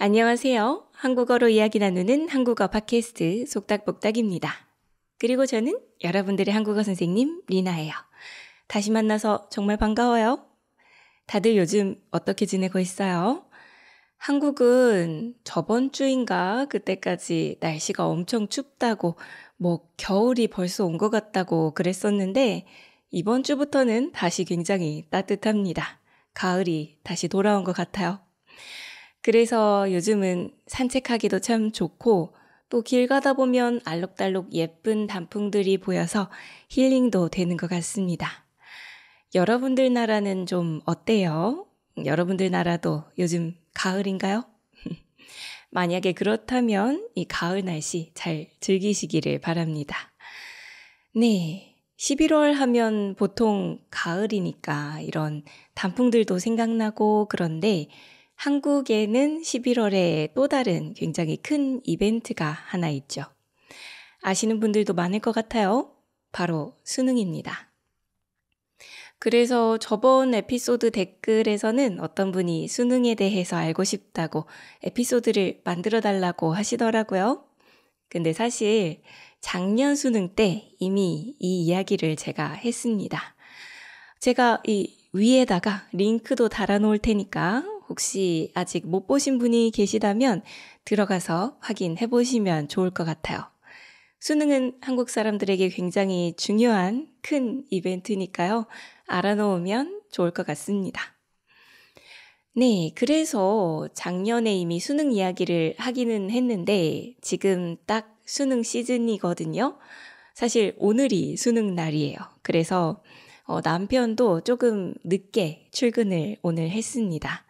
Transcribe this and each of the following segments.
안녕하세요. 한국어로 이야기 나누는 한국어 팟캐스트 속닥복닥입니다. 그리고 저는 여러분들의 한국어 선생님 리나예요. 다시 만나서 정말 반가워요. 다들 요즘 어떻게 지내고 있어요? 한국은 저번 주인가 그때까지 날씨가 엄청 춥다고 겨울이 벌써 온 것 같다고 그랬었는데 이번 주부터는 다시 굉장히 따뜻합니다. 가을이 다시 돌아온 것 같아요. 그래서 요즘은 산책하기도 참 좋고 또 길 가다 보면 알록달록 예쁜 단풍들이 보여서 힐링도 되는 것 같습니다. 여러분들 나라는 좀 어때요? 여러분들 나라도 요즘 가을인가요? 만약에 그렇다면 이 가을 날씨 잘 즐기시기를 바랍니다. 네, 11월 하면 보통 가을이니까 이런 단풍들도 생각나고 그런데 한국에는 11월에 또 다른 굉장히 큰 이벤트가 하나 있죠. 아시는 분들도 많을 것 같아요. 바로 수능입니다. 그래서 저번 에피소드 댓글에서는 어떤 분이 수능에 대해서 알고 싶다고 에피소드를 만들어 달라고 하시더라고요. 근데 사실 작년 수능 때 이미 이 이야기를 제가 했습니다. 제가 이 위에다가 링크도 달아놓을 테니까 혹시 아직 못 보신 분이 계시다면 들어가서 확인해 보시면 좋을 것 같아요. 수능은 한국 사람들에게 굉장히 중요한 큰 이벤트니까요. 알아놓으면 좋을 것 같습니다. 네, 그래서 작년에 이미 수능 이야기를 하기는 했는데 지금 딱 수능 시즌이거든요. 사실 오늘이 수능 날이에요. 그래서 남편도 조금 늦게 출근을 오늘 했습니다.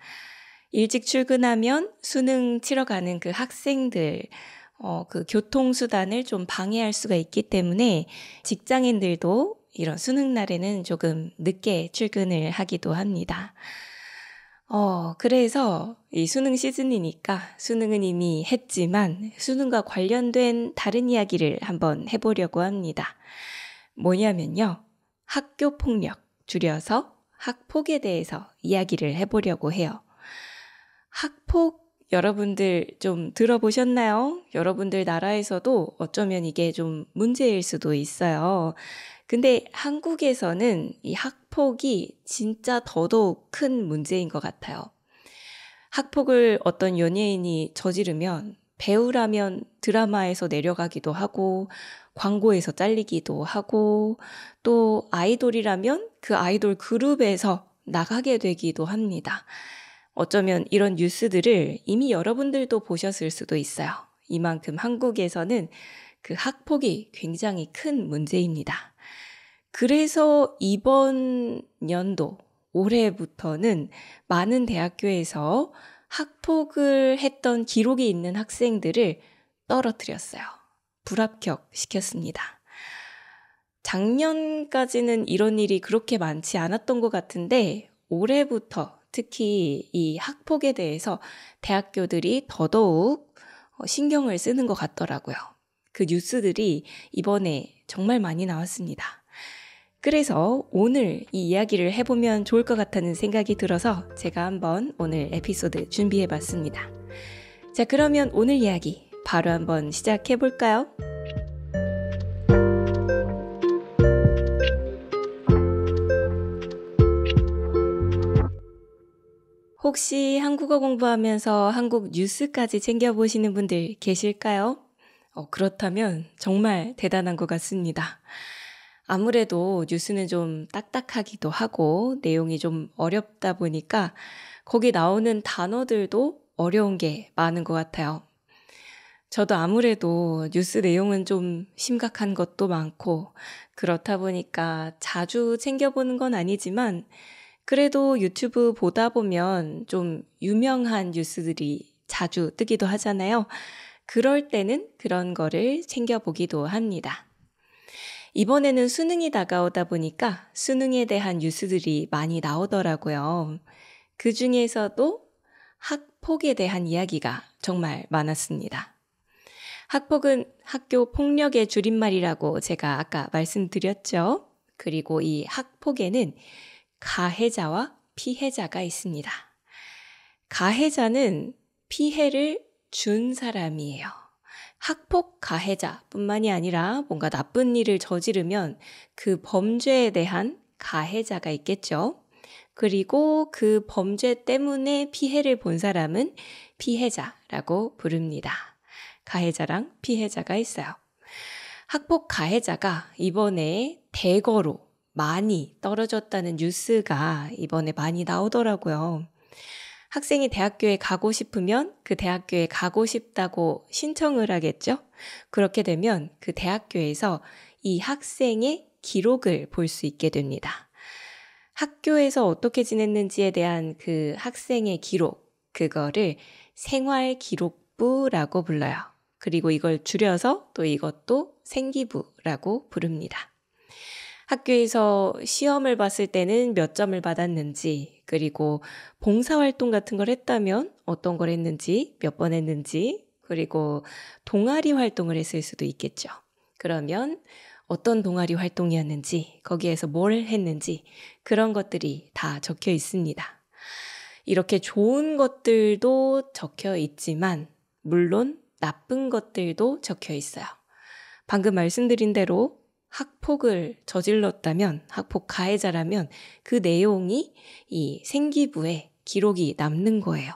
일찍 출근하면 수능 치러 가는 그 학생들, 그 교통수단을 좀 방해할 수가 있기 때문에 직장인들도 이런 수능 날에는 조금 늦게 출근을 하기도 합니다. 그래서 이 수능 시즌이니까 수능은 이미 했지만 수능과 관련된 다른 이야기를 한번 해보려고 합니다. 뭐냐면요. 학교 폭력, 줄여서 학폭에 대해서 이야기를 해보려고 해요. 학폭 여러분들 좀 들어보셨나요? 여러분들 나라에서도 어쩌면 이게 좀 문제일 수도 있어요. 근데 한국에서는 이 학폭이 진짜 더더욱 큰 문제인 것 같아요. 학폭을 어떤 연예인이 저지르면 배우라면 드라마에서 내려가기도 하고 광고에서 잘리기도 하고 또 아이돌이라면 그 아이돌 그룹에서 나가게 되기도 합니다. 어쩌면 이런 뉴스들을 이미 여러분들도 보셨을 수도 있어요. 이만큼 한국에서는 그 학폭이 굉장히 큰 문제입니다. 그래서 이번 연도 올해부터는 많은 대학교에서 학폭을 했던 기록이 있는 학생들을 떨어뜨렸어요. 불합격 시켰습니다. 작년까지는 이런 일이 그렇게 많지 않았던 것 같은데 올해부터 특히 이 학폭에 대해서 대학교들이 더더욱 신경을 쓰는 것 같더라고요. 그 뉴스들이 이번에 정말 많이 나왔습니다. 그래서 오늘 이 이야기를 해보면 좋을 것 같다는 생각이 들어서 제가 한번 오늘 에피소드 준비해봤습니다. 자, 그러면 오늘 이야기 바로 한번 시작해볼까요? 혹시 한국어 공부하면서 한국 뉴스까지 챙겨보시는 분들 계실까요? 그렇다면 정말 대단한 것 같습니다. 아무래도 뉴스는 좀 딱딱하기도 하고 내용이 좀 어렵다 보니까 거기 나오는 단어들도 어려운 게 많은 것 같아요. 저도 아무래도 뉴스 내용은 좀 심각한 것도 많고 그렇다 보니까 자주 챙겨보는 건 아니지만 그래도 유튜브 보다 보면 좀 유명한 뉴스들이 자주 뜨기도 하잖아요. 그럴 때는 그런 거를 챙겨보기도 합니다. 이번에는 수능이 다가오다 보니까 수능에 대한 뉴스들이 많이 나오더라고요. 그 중에서도 학폭에 대한 이야기가 정말 많았습니다. 학폭은 학교 폭력의 줄임말이라고 제가 아까 말씀드렸죠. 그리고 이 학폭에는 가해자와 피해자가 있습니다. 가해자는 피해를 준 사람이에요. 학폭 가해자뿐만이 아니라 뭔가 나쁜 일을 저지르면 그 범죄에 대한 가해자가 있겠죠. 그리고 그 범죄 때문에 피해를 본 사람은 피해자라고 부릅니다. 가해자랑 피해자가 있어요. 학폭 가해자가 이번에 대거로 많이 떨어졌다는 뉴스가 이번에 많이 나오더라고요. 학생이 대학교에 가고 싶으면 그 대학교에 가고 싶다고 신청을 하겠죠? 그렇게 되면 그 대학교에서 이 학생의 기록을 볼 수 있게 됩니다. 학교에서 어떻게 지냈는지에 대한 그 학생의 기록, 그거를 생활기록부라고 불러요. 그리고 이걸 줄여서 또 이것도 생기부라고 부릅니다. 학교에서 시험을 봤을 때는 몇 점을 받았는지, 그리고 봉사활동 같은 걸 했다면 어떤 걸 했는지, 몇 번 했는지, 그리고 동아리 활동을 했을 수도 있겠죠. 그러면 어떤 동아리 활동이었는지, 거기에서 뭘 했는지, 그런 것들이 다 적혀 있습니다. 이렇게 좋은 것들도 적혀 있지만, 물론 나쁜 것들도 적혀 있어요. 방금 말씀드린 대로 학폭을 저질렀다면, 학폭 가해자라면 그 내용이 이 생기부에 기록이 남는 거예요.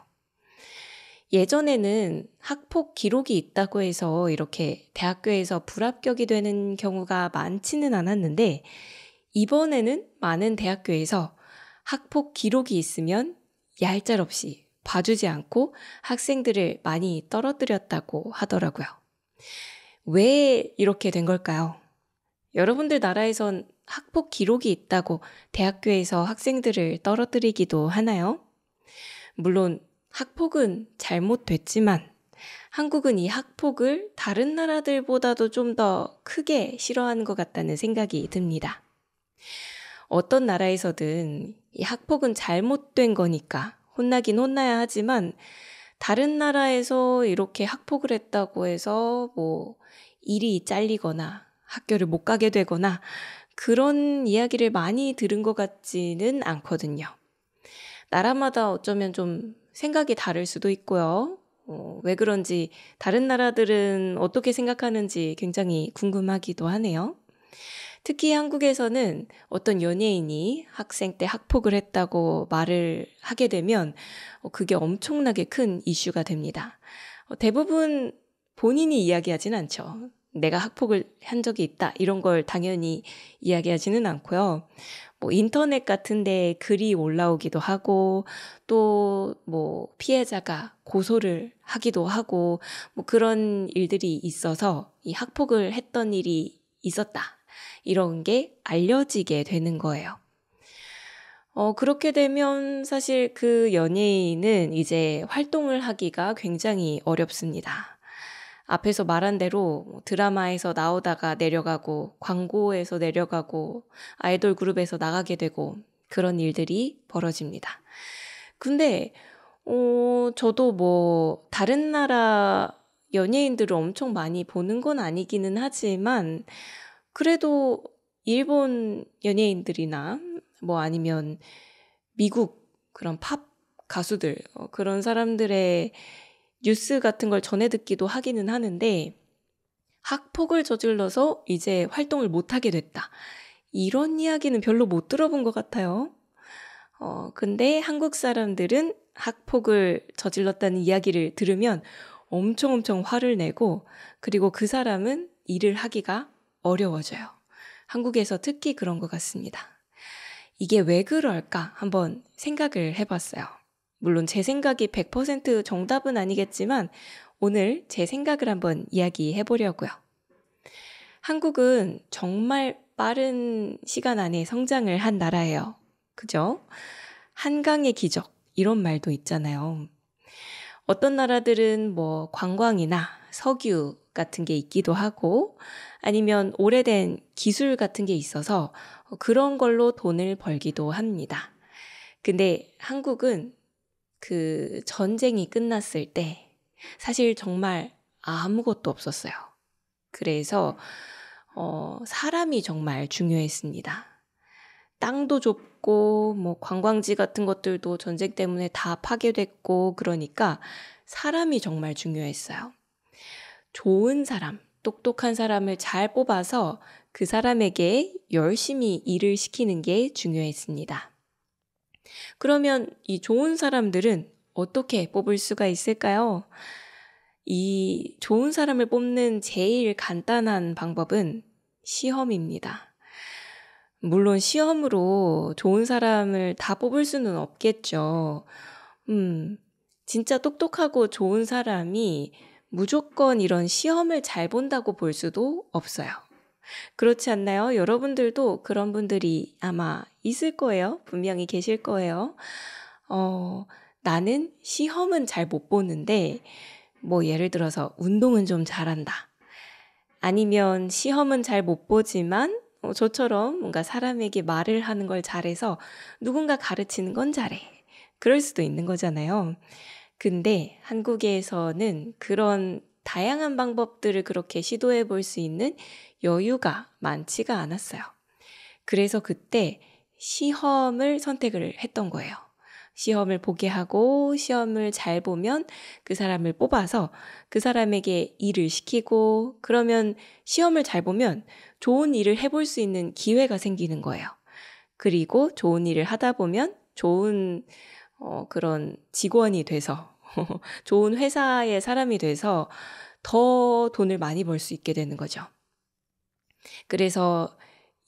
예전에는 학폭 기록이 있다고 해서 이렇게 대학교에서 불합격이 되는 경우가 많지는 않았는데, 이번에는 많은 대학교에서 학폭 기록이 있으면 얄짤없이 봐주지 않고 학생들을 많이 떨어뜨렸다고 하더라고요. 왜 이렇게 된 걸까요? 여러분들 나라에선 학폭 기록이 있다고 대학교에서 학생들을 떨어뜨리기도 하나요? 물론 학폭은 잘못됐지만 한국은 이 학폭을 다른 나라들보다도 좀 더 크게 싫어하는 것 같다는 생각이 듭니다. 어떤 나라에서든 이 학폭은 잘못된 거니까 혼나긴 혼나야 하지만 다른 나라에서 이렇게 학폭을 했다고 해서 뭐 일이 잘리거나 학교를 못 가게 되거나 그런 이야기를 많이 들은 것 같지는 않거든요. 나라마다 어쩌면 좀 생각이 다를 수도 있고요. 왜 그런지 다른 나라들은 어떻게 생각하는지 굉장히 궁금하기도 하네요. 특히 한국에서는 어떤 연예인이 학생 때 학폭을 했다고 말을 하게 되면 그게 엄청나게 큰 이슈가 됩니다. 대부분 본인이 이야기하진 않죠. 내가 학폭을 한 적이 있다 이런 걸 당연히 이야기하지는 않고요. 뭐 인터넷 같은 데 글이 올라오기도 하고 또 뭐 피해자가 고소를 하기도 하고 뭐 그런 일들이 있어서 이 학폭을 했던 일이 있었다. 이런 게 알려지게 되는 거예요. 그렇게 되면 사실 그 연예인은 이제 활동을 하기가 굉장히 어렵습니다. 앞에서 말한 대로 드라마에서 나오다가 내려가고 광고에서 내려가고 아이돌 그룹에서 나가게 되고 그런 일들이 벌어집니다. 근데 저도 뭐 다른 나라 연예인들을 엄청 많이 보는 건 아니기는 하지만 그래도 일본 연예인들이나 뭐 아니면 미국 그런 팝 가수들 그런 사람들의 뉴스 같은 걸 전해 듣기도 하기는 하는데 학폭을 저질러서 이제 활동을 못하게 됐다. 이런 이야기는 별로 못 들어본 것 같아요. 근데 한국 사람들은 학폭을 저질렀다는 이야기를 들으면 엄청 화를 내고 그리고 그 사람은 일을 하기가 어려워져요. 한국에서 특히 그런 것 같습니다. 이게 왜 그럴까 한번 생각을 해봤어요. 물론 제 생각이 100% 정답은 아니겠지만 오늘 제 생각을 한번 이야기해 보려고요. 한국은 정말 빠른 시간 안에 성장을 한 나라예요. 그죠? 한강의 기적 이런 말도 있잖아요. 어떤 나라들은 뭐 관광이나 석유 같은 게 있기도 하고 아니면 오래된 기술 같은 게 있어서 그런 걸로 돈을 벌기도 합니다. 근데 한국은 그 전쟁이 끝났을 때 사실 정말 아무것도 없었어요. 그래서 사람이 정말 중요했습니다. 땅도 좁고 뭐 관광지 같은 것들도 전쟁 때문에 다 파괴됐고 그러니까 사람이 정말 중요했어요. 좋은 사람, 똑똑한 사람을 잘 뽑아서 그 사람에게 열심히 일을 시키는 게 중요했습니다. 그러면 이 좋은 사람들은 어떻게 뽑을 수가 있을까요? 이 좋은 사람을 뽑는 제일 간단한 방법은 시험입니다. 물론 시험으로 좋은 사람을 다 뽑을 수는 없겠죠. 진짜 똑똑하고 좋은 사람이 무조건 이런 시험을 잘 본다고 볼 수도 없어요. 그렇지 않나요? 여러분들도 그런 분들이 아마 있을 거예요. 분명히 계실 거예요. 나는 시험은 잘 못 보는데, 뭐 예를 들어서 운동은 좀 잘한다. 아니면 시험은 잘 못 보지만 저처럼 뭔가 사람에게 말을 하는 걸 잘해서 누군가 가르치는 건 잘해. 그럴 수도 있는 거잖아요. 근데 한국에서는 그런 다양한 방법들을 그렇게 시도해 볼 수 있는 여유가 많지가 않았어요. 그래서 그때 시험을 선택을 했던 거예요. 시험을 보게 하고 시험을 잘 보면 그 사람을 뽑아서 그 사람에게 일을 시키고, 그러면 시험을 잘 보면 좋은 일을 해볼 수 있는 기회가 생기는 거예요. 그리고 좋은 일을 하다 보면 좋은 그런 직원이 돼서 좋은 회사의 사람이 돼서 더 돈을 많이 벌 수 있게 되는 거죠. 그래서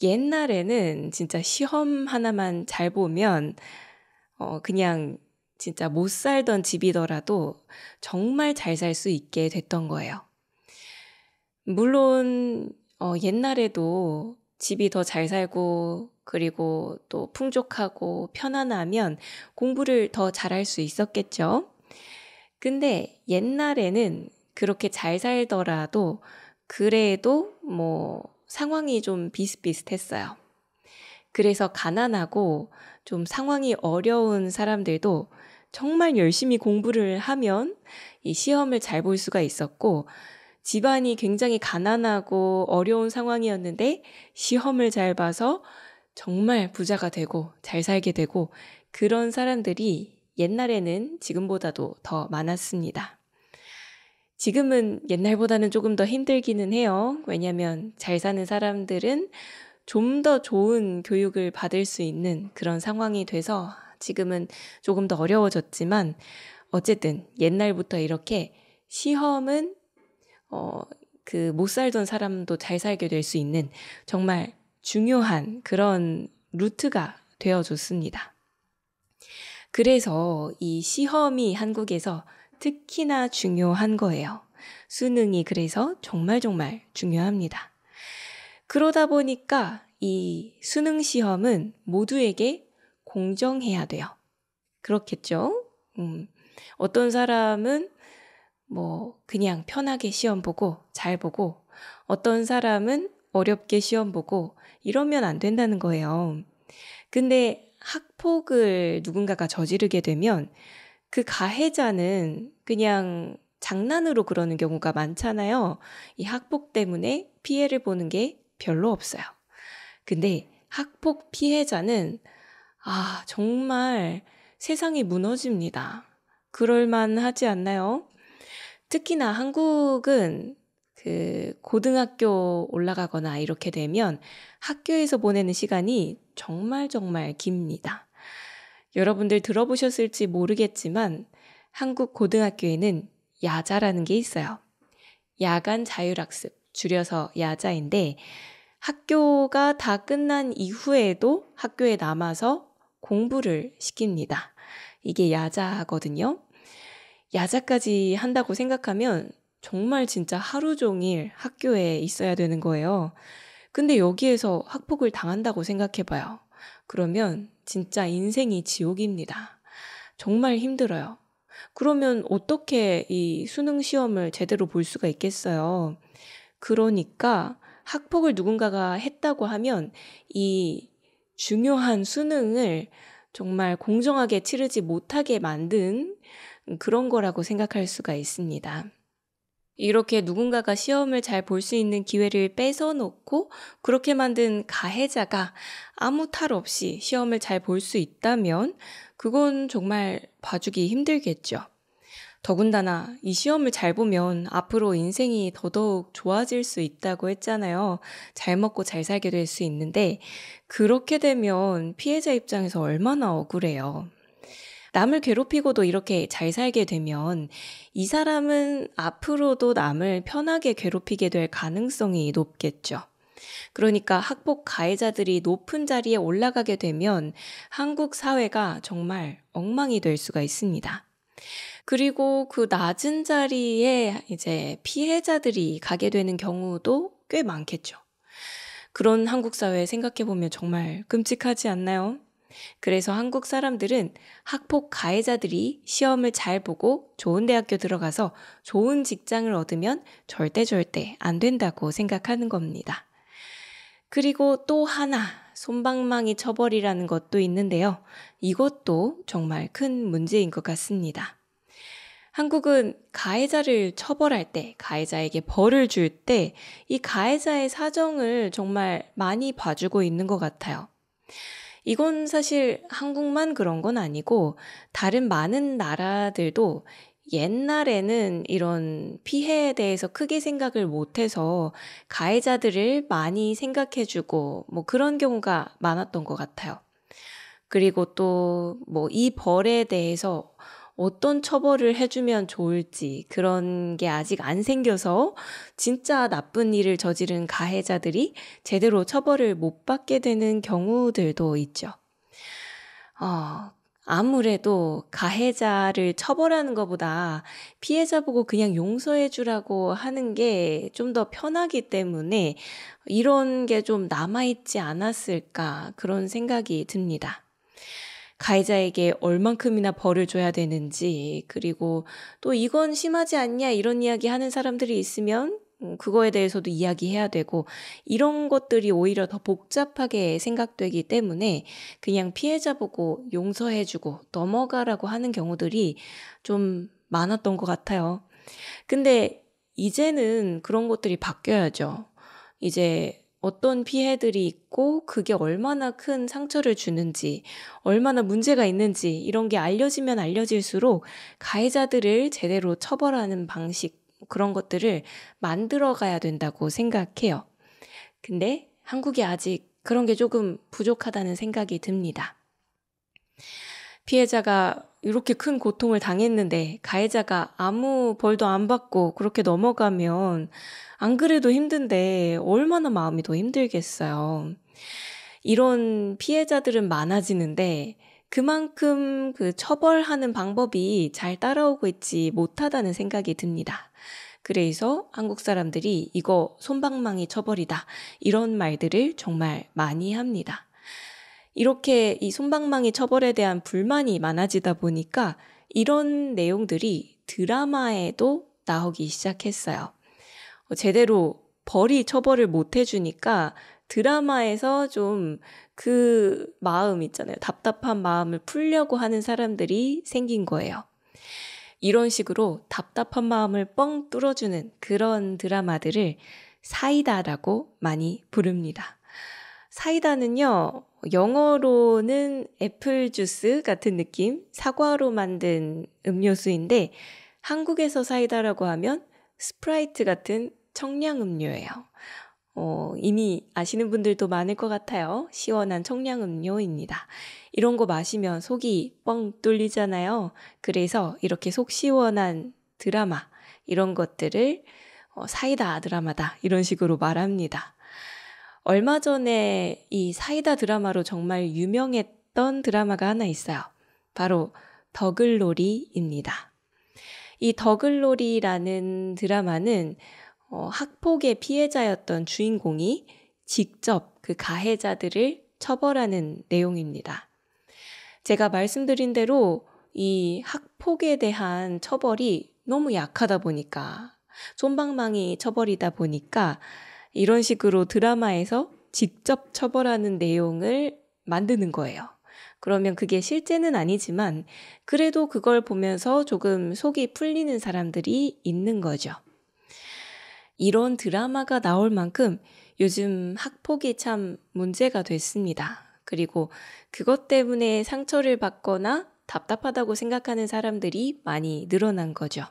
옛날에는 진짜 시험 하나만 잘 보면 그냥 진짜 못 살던 집이더라도 정말 잘 살 수 있게 됐던 거예요. 물론 옛날에도 집이 더 잘 살고 그리고 또 풍족하고 편안하면 공부를 더 잘할 수 있었겠죠. 근데 옛날에는 그렇게 잘 살더라도 그래도 뭐 상황이 좀 비슷비슷했어요. 그래서 가난하고 좀 상황이 어려운 사람들도 정말 열심히 공부를 하면 이 시험을 잘 볼 수가 있었고, 집안이 굉장히 가난하고 어려운 상황이었는데 시험을 잘 봐서 정말 부자가 되고 잘 살게 되고, 그런 사람들이 옛날에는 지금보다도 더 많았습니다. 지금은 옛날보다는 조금 더 힘들기는 해요. 왜냐하면 잘 사는 사람들은 좀 더 좋은 교육을 받을 수 있는 그런 상황이 돼서 지금은 조금 더 어려워졌지만, 어쨌든 옛날부터 이렇게 시험은 그 못 살던 사람도 잘 살게 될 수 있는 정말 중요한 그런 루트가 되어줬습니다. 그래서 이 시험이 한국에서 특히나 중요한 거예요. 수능이 그래서 정말 중요합니다. 그러다 보니까 이 수능 시험은 모두에게 공정해야 돼요. 그렇겠죠? 어떤 사람은 뭐 그냥 편하게 시험 보고 잘 보고, 어떤 사람은 어렵게 시험 보고, 이러면 안 된다는 거예요. 근데 학폭을 누군가가 저지르게 되면 그 가해자는 그냥 장난으로 그러는 경우가 많잖아요. 이 학폭 때문에 피해를 보는 게 별로 없어요. 근데 학폭 피해자는 정말 세상이 무너집니다. 그럴만 하지 않나요? 특히나 한국은 그 고등학교 올라가거나 이렇게 되면 학교에서 보내는 시간이 정말 깁니다. 여러분들 들어보셨을지 모르겠지만 한국 고등학교에는 야자라는 게 있어요. 야간 자율학습, 줄여서 야자인데, 학교가 다 끝난 이후에도 학교에 남아서 공부를 시킵니다. 이게 야자거든요. 야자까지 한다고 생각하면 정말 진짜 하루 종일 학교에 있어야 되는 거예요. 근데 여기에서 학폭을 당한다고 생각해봐요. 그러면 진짜 인생이 지옥입니다. 정말 힘들어요. 그러면 어떻게 이 수능 시험을 제대로 볼 수가 있겠어요? 그러니까 학폭을 누군가가 했다고 하면 이 중요한 수능을 정말 공정하게 치르지 못하게 만든 그런 거라고 생각할 수가 있습니다. 이렇게 누군가가 시험을 잘 볼 수 있는 기회를 뺏어놓고 그렇게 만든 가해자가 아무 탈 없이 시험을 잘 볼 수 있다면 그건 정말 봐주기 힘들겠죠. 더군다나 이 시험을 잘 보면 앞으로 인생이 더더욱 좋아질 수 있다고 했잖아요. 잘 먹고 잘 살게 될 수 있는데 그렇게 되면 피해자 입장에서 얼마나 억울해요. 남을 괴롭히고도 이렇게 잘 살게 되면 이 사람은 앞으로도 남을 편하게 괴롭히게 될 가능성이 높겠죠. 그러니까 학폭 가해자들이 높은 자리에 올라가게 되면 한국 사회가 정말 엉망이 될 수가 있습니다. 그리고 그 낮은 자리에 이제 피해자들이 가게 되는 경우도 꽤 많겠죠. 그런 한국 사회 생각해보면 정말 끔찍하지 않나요? 그래서 한국 사람들은 학폭 가해자들이 시험을 잘 보고 좋은 대학교 들어가서 좋은 직장을 얻으면 절대 안 된다고 생각하는 겁니다. 그리고 또 하나, 솜방망이 처벌이라는 것도 있는데요. 이것도 정말 큰 문제인 것 같습니다. 한국은 가해자를 처벌할 때, 가해자에게 벌을 줄 때 이 가해자의 사정을 정말 많이 봐주고 있는 것 같아요. 이건 사실 한국만 그런 건 아니고 다른 많은 나라들도 옛날에는 이런 피해에 대해서 크게 생각을 못해서 가해자들을 많이 생각해주고 뭐 그런 경우가 많았던 것 같아요. 그리고 또 뭐 이 벌에 대해서 어떤 처벌을 해주면 좋을지 그런 게 아직 안 생겨서 진짜 나쁜 일을 저지른 가해자들이 제대로 처벌을 못 받게 되는 경우들도 있죠. 아무래도 가해자를 처벌하는 것보다 피해자 보고 그냥 용서해 주라고 하는 게 좀 더 편하기 때문에 이런 게 좀 남아있지 않았을까 그런 생각이 듭니다. 가해자에게 얼만큼이나 벌을 줘야 되는지, 그리고 또 이건 심하지 않냐 이런 이야기 하는 사람들이 있으면 그거에 대해서도 이야기해야 되고 이런 것들이 오히려 더 복잡하게 생각되기 때문에 그냥 피해자 보고 용서해주고 넘어가라고 하는 경우들이 좀 많았던 것 같아요. 근데 이제는 그런 것들이 바뀌어야죠. 이제 어떤 피해들이 있고 그게 얼마나 큰 상처를 주는지, 얼마나 문제가 있는지 이런 게 알려지면 알려질수록 가해자들을 제대로 처벌하는 방식, 그런 것들을 만들어 가야 된다고 생각해요. 근데 한국이 아직 그런 게 조금 부족하다는 생각이 듭니다. 피해자가 이렇게 큰 고통을 당했는데 가해자가 아무 벌도 안 받고 그렇게 넘어가면 안 그래도 힘든데 얼마나 마음이 더 힘들겠어요. 이런 피해자들은 많아지는데 그만큼 그 처벌하는 방법이 잘 따라오고 있지 못하다는 생각이 듭니다. 그래서 한국 사람들이 이거 솜방망이 처벌이다 이런 말들을 정말 많이 합니다. 이렇게 이 솜방망이 처벌에 대한 불만이 많아지다 보니까 이런 내용들이 드라마에도 나오기 시작했어요. 제대로 벌이 처벌을 못 해주니까 드라마에서 좀 그 마음 있잖아요. 답답한 마음을 풀려고 하는 사람들이 생긴 거예요. 이런 식으로 답답한 마음을 뻥 뚫어주는 그런 드라마들을 사이다라고 많이 부릅니다. 사이다는요, 영어로는 애플 주스 같은 느낌, 사과로 만든 음료수인데 한국에서 사이다라고 하면 스프라이트 같은 청량음료예요. 이미 아시는 분들도 많을 것 같아요. 시원한 청량음료입니다. 이런 거 마시면 속이 뻥 뚫리잖아요. 그래서 이렇게 속 시원한 드라마, 이런 것들을 사이다 드라마다 이런 식으로 말합니다. 얼마 전에 이 사이다 드라마로 정말 유명했던 드라마가 하나 있어요. 바로 더글로리입니다. 이 더글로리라는 드라마는 학폭의 피해자였던 주인공이 직접 그 가해자들을 처벌하는 내용입니다. 제가 말씀드린 대로 이 학폭에 대한 처벌이 너무 약하다 보니까, 솜방망이 처벌이다 보니까 이런 식으로 드라마에서 직접 처벌하는 내용을 만드는 거예요. 그러면 그게 실제는 아니지만 그래도 그걸 보면서 조금 속이 풀리는 사람들이 있는 거죠. 이런 드라마가 나올 만큼 요즘 학폭이 참 문제가 됐습니다. 그리고 그것 때문에 상처를 받거나 답답하다고 생각하는 사람들이 많이 늘어난 거죠.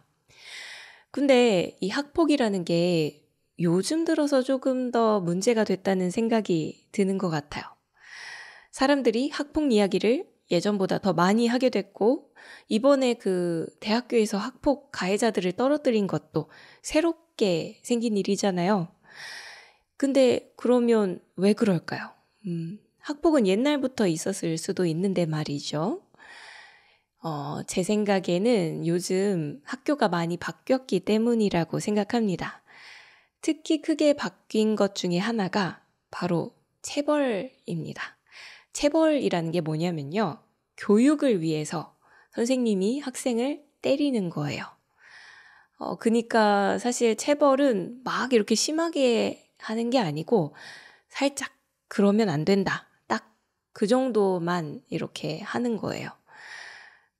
근데 이 학폭이라는 게 요즘 들어서 조금 더 문제가 됐다는 생각이 드는 것 같아요. 사람들이 학폭 이야기를 예전보다 더 많이 하게 됐고, 이번에 그 대학교에서 학폭 가해자들을 떨어뜨린 것도 새롭게 생긴 일이잖아요. 근데 그러면 왜 그럴까요? 학폭은 옛날부터 있었을 수도 있는데 말이죠. 제 생각에는 요즘 학교가 많이 바뀌었기 때문이라고 생각합니다. 특히 크게 바뀐 것 중에 하나가 바로 체벌입니다. 체벌이라는 게 뭐냐면요. 교육을 위해서 선생님이 학생을 때리는 거예요. 그러니까 사실 체벌은 막 이렇게 심하게 하는 게 아니고 살짝 그러면 안 된다. 딱 그 정도만 이렇게 하는 거예요.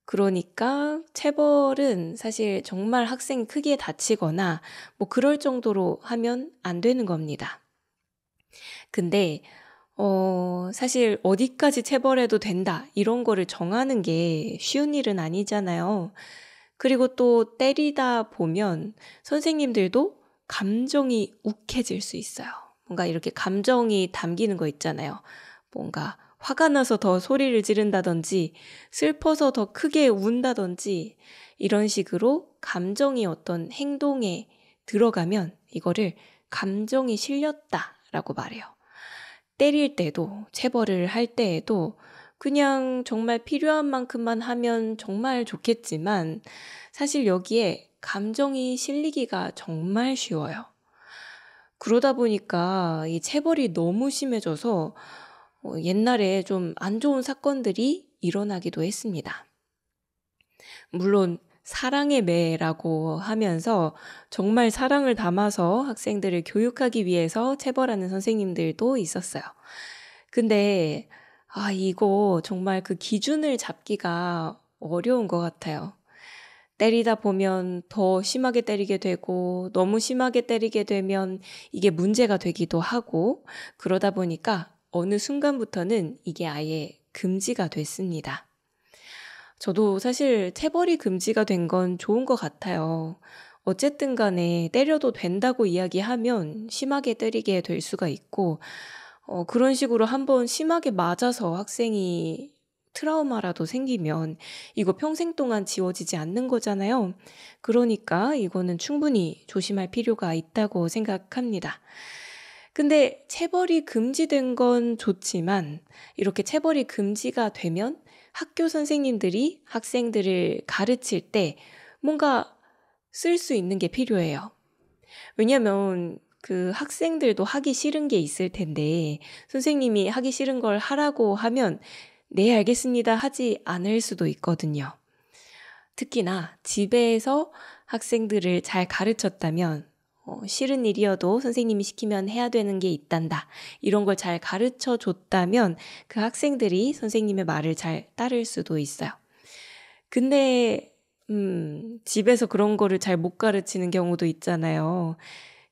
그러니까 체벌은 사실 정말 학생이 크게 다치거나 뭐 그럴 정도로 하면 안 되는 겁니다. 근데 사실 어디까지 체벌해도 된다 이런 거를 정하는 게 쉬운 일은 아니잖아요. 그리고 또 때리다 보면 선생님들도 감정이 욱해질 수 있어요. 뭔가 이렇게 감정이 담기는 거 있잖아요. 뭔가 화가 나서 더 소리를 지른다든지 슬퍼서 더 크게 운다든지 이런 식으로 감정이 어떤 행동에 들어가면 이거를 감정이 실렸다라고 말해요. 때릴 때도 체벌을 할 때에도 그냥 정말 필요한 만큼만 하면 정말 좋겠지만 사실 여기에 감정이 실리기가 정말 쉬워요. 그러다 보니까 이 체벌이 너무 심해져서 옛날에 좀 안 좋은 사건들이 일어나기도 했습니다. 물론 사랑의 매라고 하면서 정말 사랑을 담아서 학생들을 교육하기 위해서 체벌하는 선생님들도 있었어요. 근데 이거 정말 그 기준을 잡기가 어려운 것 같아요. 때리다 보면 더 심하게 때리게 되고 너무 심하게 때리게 되면 이게 문제가 되기도 하고 그러다 보니까 어느 순간부터는 이게 아예 금지가 됐습니다. 저도 사실 체벌이 금지가 된 건 좋은 것 같아요. 어쨌든 간에 때려도 된다고 이야기하면 심하게 때리게 될 수가 있고 그런 식으로 한번 심하게 맞아서 학생이 트라우마라도 생기면 이거 평생 동안 지워지지 않는 거잖아요. 그러니까 이거는 충분히 조심할 필요가 있다고 생각합니다. 근데 체벌이 금지된 건 좋지만 이렇게 체벌이 금지가 되면 학교 선생님들이 학생들을 가르칠 때 뭔가 쓸 수 있는 게 필요해요. 왜냐면 그 학생들도 하기 싫은 게 있을 텐데 선생님이 하기 싫은 걸 하라고 하면 네, 알겠습니다 하지 않을 수도 있거든요. 특히나 집에서 학생들을 잘 가르쳤다면 싫은 일이어도 선생님이 시키면 해야 되는 게 있단다. 이런 걸 잘 가르쳐 줬다면 그 학생들이 선생님의 말을 잘 따를 수도 있어요. 근데 집에서 그런 거를 잘 못 가르치는 경우도 있잖아요.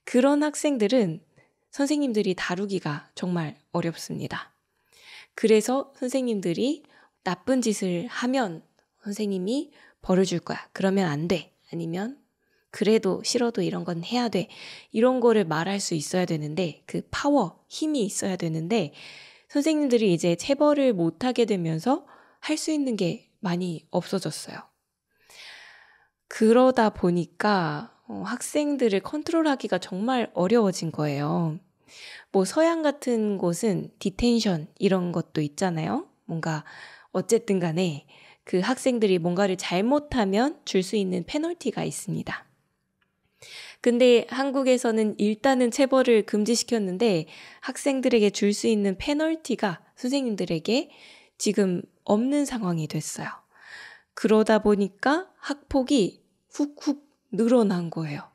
그런 학생들은 선생님들이 다루기가 정말 어렵습니다. 그래서 선생님들이 나쁜 짓을 하면 선생님이 벌을 줄 거야. 그러면 안 돼. 아니면 그래도 싫어도 이런 건 해야 돼. 이런 거를 말할 수 있어야 되는데 그 파워, 힘이 있어야 되는데 선생님들이 이제 체벌을 못하게 되면서 할 수 있는 게 많이 없어졌어요. 그러다 보니까 학생들을 컨트롤하기가 정말 어려워진 거예요. 뭐 서양 같은 곳은 디텐션 이런 것도 있잖아요. 뭔가 어쨌든 간에 그 학생들이 뭔가를 잘못하면 줄 수 있는 페널티가 있습니다. 근데 한국에서는 일단은 체벌을 금지시켰는데 학생들에게 줄 수 있는 페널티가 선생님들에게 지금 없는 상황이 됐어요. 그러다 보니까 학폭이 훅훅 늘어난 거예요.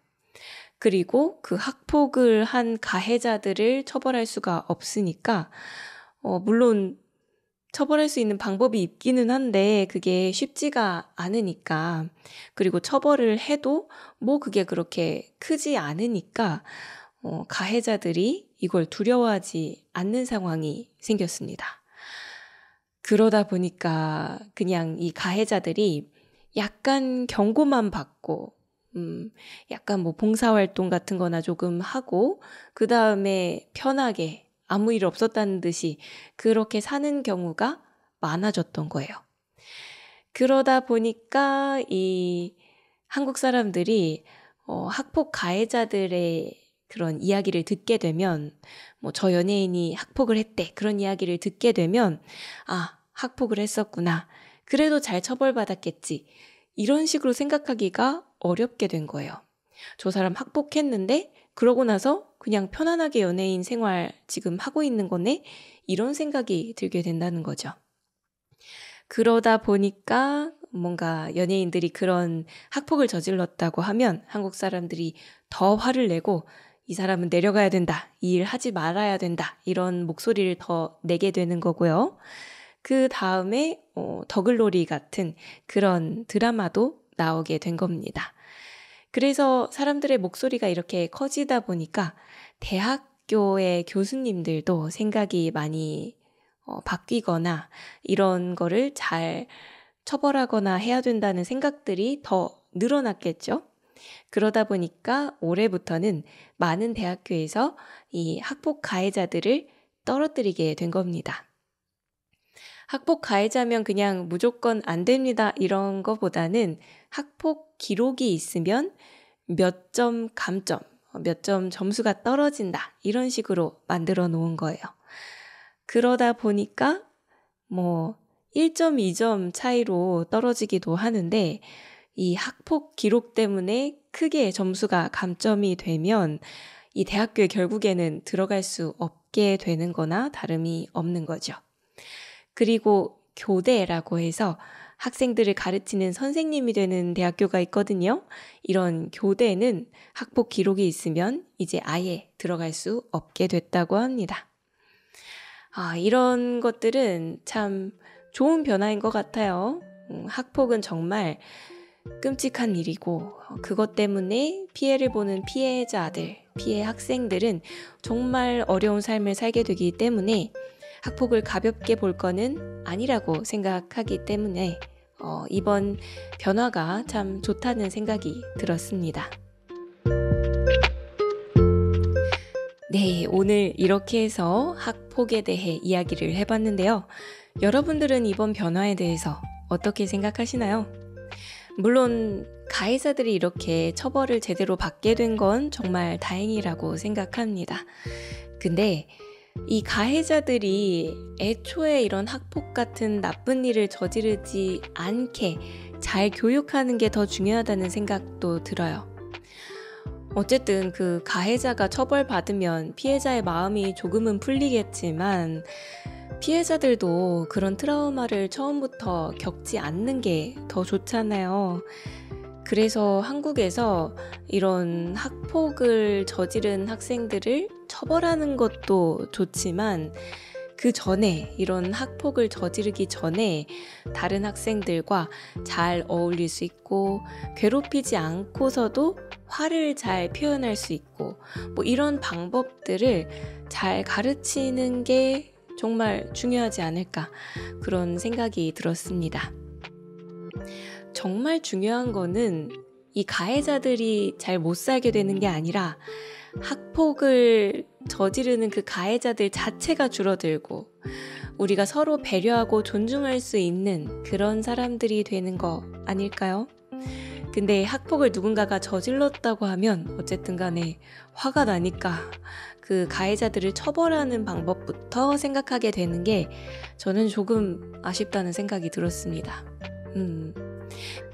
그리고 그 학폭을 한 가해자들을 처벌할 수가 없으니까 물론 처벌할 수 있는 방법이 있기는 한데 그게 쉽지가 않으니까 그리고 처벌을 해도 뭐 그게 그렇게 크지 않으니까 가해자들이 이걸 두려워하지 않는 상황이 생겼습니다. 그러다 보니까 그냥 이 가해자들이 약간 경고만 받고 약간 뭐 봉사활동 같은 거나 조금 하고 그 다음에 편하게 아무 일 없었다는 듯이 그렇게 사는 경우가 많아졌던 거예요. 그러다 보니까 이 한국 사람들이 학폭 가해자들의 그런 이야기를 듣게 되면 뭐 저 연예인이 학폭을 했대 그런 이야기를 듣게 되면 아, 학폭을 했었구나. 그래도 잘 처벌받았겠지. 이런 식으로 생각하기가 어렵게 된 거예요. 저 사람 학폭했는데 그러고 나서 그냥 편안하게 연예인 생활 지금 하고 있는 거네? 이런 생각이 들게 된다는 거죠. 그러다 보니까 뭔가 연예인들이 그런 학폭을 저질렀다고 하면 한국 사람들이 더 화를 내고 이 사람은 내려가야 된다, 이 일 하지 말아야 된다 이런 목소리를 더 내게 되는 거고요. 그 다음에 더글로리 같은 그런 드라마도 나오게 된 겁니다. 그래서 사람들의 목소리가 이렇게 커지다 보니까 대학교의 교수님들도 생각이 많이 바뀌거나 이런 거를 잘 처벌하거나 해야 된다는 생각들이 더 늘어났겠죠. 그러다 보니까 올해부터는 많은 대학교에서 이 학폭 가해자들을 떨어뜨리게 된 겁니다. 학폭 가해자면 그냥 무조건 안 됩니다 이런 거보다는 학폭 기록이 있으면 몇 점 감점, 몇 점 점수가 떨어진다 이런 식으로 만들어 놓은 거예요. 그러다 보니까 뭐 1점, 2점 차이로 떨어지기도 하는데 이 학폭 기록 때문에 크게 점수가 감점이 되면 이 대학교에 결국에는 들어갈 수 없게 되는 거나 다름이 없는 거죠. 그리고 교대라고 해서 학생들을 가르치는 선생님이 되는 대학교가 있거든요. 이런 교대는 학폭 기록이 있으면 이제 아예 들어갈 수 없게 됐다고 합니다. 이런 것들은 참 좋은 변화인 것 같아요. 학폭은 정말 끔찍한 일이고 그것 때문에 피해를 보는 피해자들, 피해 학생들은 정말 어려운 삶을 살게 되기 때문에 학폭을 가볍게 볼 거는 아니라고 생각하기 때문에 이번 변화가 참 좋다는 생각이 들었습니다. 네, 오늘 이렇게 해서 학폭에 대해 이야기를 해봤는데요. 여러분들은 이번 변화에 대해서 어떻게 생각하시나요? 물론 가해자들이 이렇게 처벌을 제대로 받게 된 건 정말 다행이라고 생각합니다. 근데 이 가해자들이 애초에 이런 학폭 같은 나쁜 일을 저지르지 않게 잘 교육하는 게 더 중요하다는 생각도 들어요. 어쨌든 그 가해자가 처벌받으면 피해자의 마음이 조금은 풀리겠지만 피해자들도 그런 트라우마를 처음부터 겪지 않는 게 더 좋잖아요. 그래서 한국에서 이런 학폭을 저지른 학생들을 처벌하는 것도 좋지만 그 전에 이런 학폭을 저지르기 전에 다른 학생들과 잘 어울릴 수 있고 괴롭히지 않고서도 화를 잘 표현할 수 있고 뭐 이런 방법들을 잘 가르치는 게 정말 중요하지 않을까 그런 생각이 들었습니다. 정말 중요한 거는 이 가해자들이 잘 못 살게 되는 게 아니라 학폭을 저지르는 그 가해자들 자체가 줄어들고 우리가 서로 배려하고 존중할 수 있는 그런 사람들이 되는 거 아닐까요? 근데 학폭을 누군가가 저질렀다고 하면 어쨌든 간에 화가 나니까 그 가해자들을 처벌하는 방법부터 생각하게 되는 게 저는 조금 아쉽다는 생각이 들었습니다.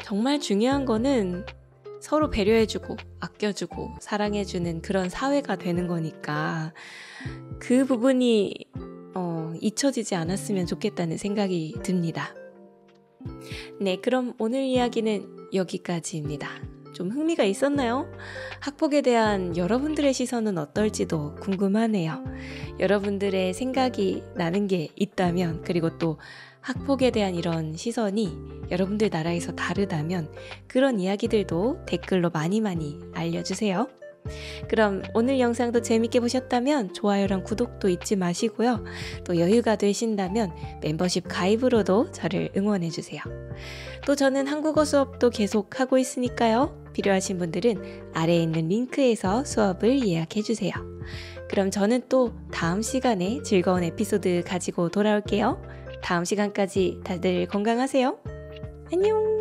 정말 중요한 거는 서로 배려해주고 아껴주고 사랑해주는 그런 사회가 되는 거니까 그 부분이 잊혀지지 않았으면 좋겠다는 생각이 듭니다. 네, 그럼 오늘 이야기는 여기까지입니다. 좀 흥미가 있었나요? 학폭에 대한 여러분들의 시선은 어떨지도 궁금하네요. 여러분들의 생각이 나는 게 있다면 그리고 또 학폭에 대한 이런 시선이 여러분들 나라에서 다르다면 그런 이야기들도 댓글로 많이 알려주세요. 그럼 오늘 영상도 재밌게 보셨다면 좋아요랑 구독도 잊지 마시고요. 또 여유가 되신다면 멤버십 가입으로도 저를 응원해주세요. 또 저는 한국어 수업도 계속 하고 있으니까요. 필요하신 분들은 아래에 있는 링크에서 수업을 예약해주세요. 그럼 저는 또 다음 시간에 즐거운 에피소드 가지고 돌아올게요. 다음 시간까지 다들 건강하세요. 안녕!